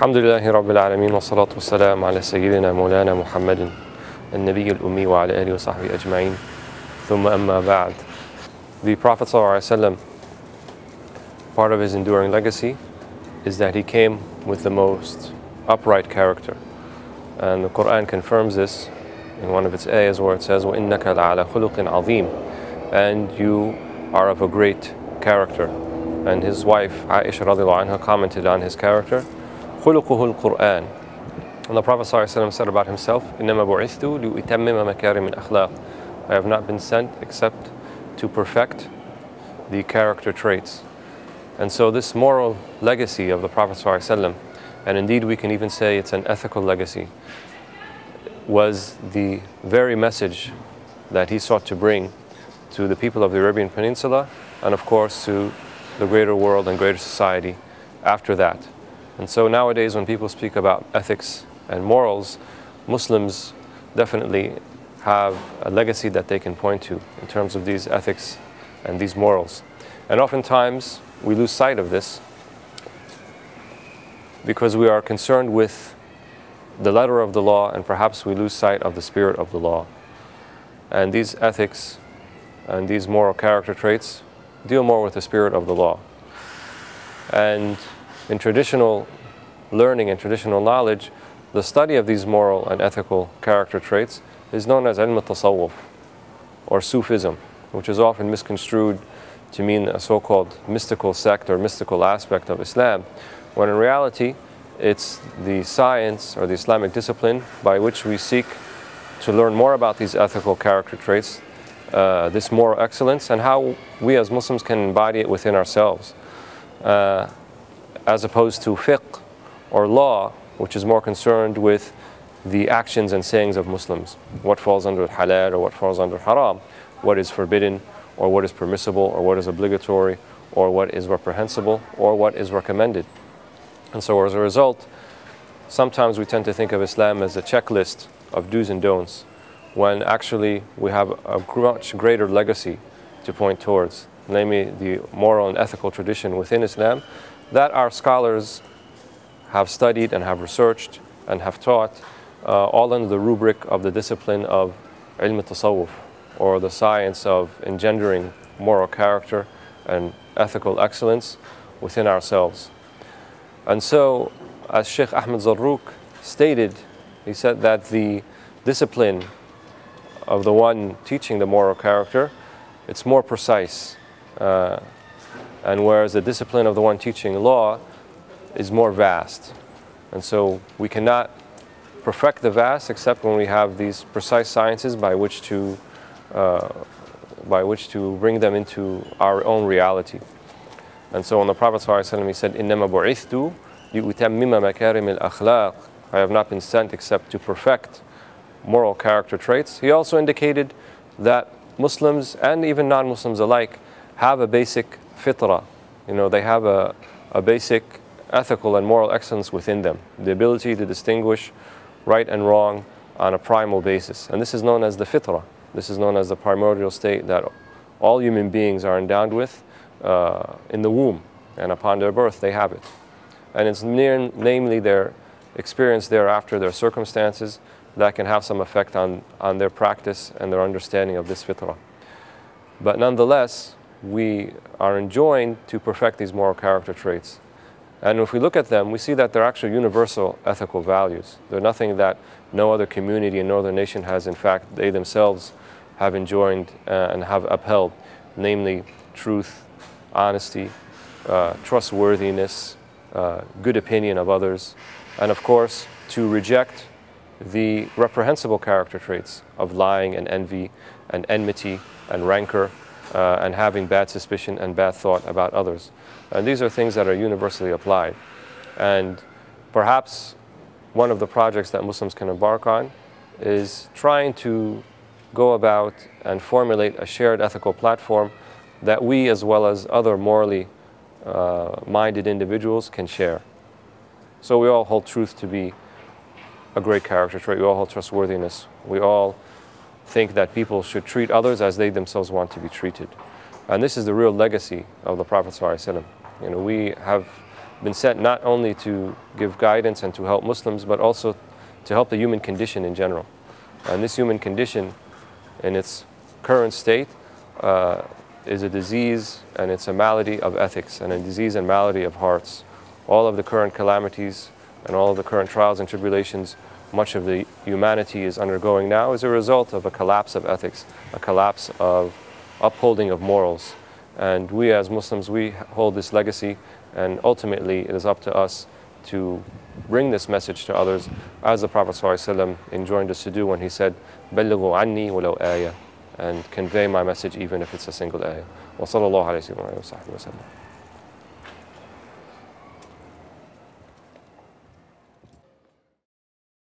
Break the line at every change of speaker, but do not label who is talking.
الحمد لله رب العالمين والصلاة والسلام على سيدنا مولانا محمد النبي الأمي وعلى آله وصحبه أجمعين ثم أما بعد. The Prophet ﷺ, part of his enduring legacy is that he came with the most upright character, and the Quran confirms this in one of its ayahs where it says وَإِنَّكَ لَعَلَى خُلُقٍ عَظِيمٍ, and you are of a great character. And his wife Aisha radiallahu anha commented on his character, خُلُقُهُ الْقُرْآنِ. And the Prophet ﷺ said about himself, إِنَّمَا بُعِثْتُ لِأُتَمِّمَ مَكَارِمِ الْأَخْلَاقِ. I have not been sent except to perfect the character traits. And so this moral legacy of the Prophet ﷺ, and indeed we can even say it's an ethical legacy, was the very message that he sought to bring to the people of the Arabian Peninsula, and of course to the greater world and greater society after that. And so nowadays when people speak about ethics and morals, Muslims definitely have a legacy that they can point to in terms of these ethics and these morals. And oftentimes we lose sight of this because we are concerned with the letter of the law, and perhaps we lose sight of the spirit of the law. And these ethics and these moral character traits deal more with the spirit of the law. And in traditional learning and traditional knowledge, the study of these moral and ethical character traits is known as ilm al-tasawwuf, or Sufism, which is often misconstrued to mean a so-called mystical sect or mystical aspect of Islam, when in reality it's the science or the Islamic discipline by which we seek to learn more about these ethical character traits, this moral excellence, and how we as Muslims can embody it within ourselves, as opposed to fiqh or law, which is more concerned with the actions and sayings of Muslims, what falls under halal or what falls under haram, what is forbidden or what is permissible or what is obligatory or what is reprehensible or what is recommended. And so as a result, sometimes we tend to think of Islam as a checklist of do's and don'ts, when actually we have a much greater legacy to point towards, namely the moral and ethical tradition within Islam that our scholars have studied and have researched and have taught, all under the rubric of the discipline of ilm al-tasawwuf, or the science of engendering moral character and ethical excellence within ourselves. And so, as Shaykh Ahmed Zarruq stated, he said that the discipline of the one teaching the moral character, it's more precise, and whereas the discipline of the one teaching law is more vast. And so we cannot perfect the vast except when we have these precise sciences by which to bring them into our own reality. And so when the Prophet ﷺ, he said, إِنَّمَا بُعِثْتُ لِأُتَمِّمَ مَكَارِمِ الْأَخْلَاقِ. I have not been sent except to perfect moral character traits. He also indicated that Muslims and even non-Muslims alike have a basic fitrah. You know, they have a basic ethical and moral excellence within them, the ability to distinguish right and wrong on a primal basis. And this is known as the fitrah. This is known as the primordial state that all human beings are endowed with in the womb, and upon their birth they have it. And it's namely their experience thereafter, their circumstances, that can have some effect on their practice and their understanding of this fitrah. But nonetheless, we are enjoined to perfect these moral character traits. And if we look at them, we see that they're actually universal ethical values. They're nothing that no other community and no other nation has. In fact, they themselves have enjoined and have upheld, namely truth, honesty, trustworthiness, good opinion of others, and of course, to reject the reprehensible character traits of lying and envy and enmity and rancor, and having bad suspicion and bad thought about others. And these are things that are universally applied. And perhaps one of the projects that Muslims can embark on is trying to go about and formulate a shared ethical platform that we, as well as other morally minded individuals, can share. So we all hold truth to be a great character trait. We all hold trustworthiness. We all think that people should treat others as they themselves want to be treated. And this is the real legacy of the Prophet ﷺ. You know, we have been sent not only to give guidance and to help Muslims, but also to help the human condition in general. And this human condition, in its current state, is a disease and it's a malady of ethics and a disease and malady of hearts. All of the current calamities and all of the current trials and tribulations much of the humanity is undergoing now is a result of a collapse of ethics, a collapse of upholding of morals. And we as Muslims, we hold this legacy, and ultimately it is up to us to bring this message to others, as the Prophet ﷺ enjoined us to do when he said, بَلِّغُوا عَنِّي وَلَوْ آيَةً, and convey my message even if it's a single ayah. وَصَلَى اللَّهُ عَلَيْهِ وَسَلَّمَ.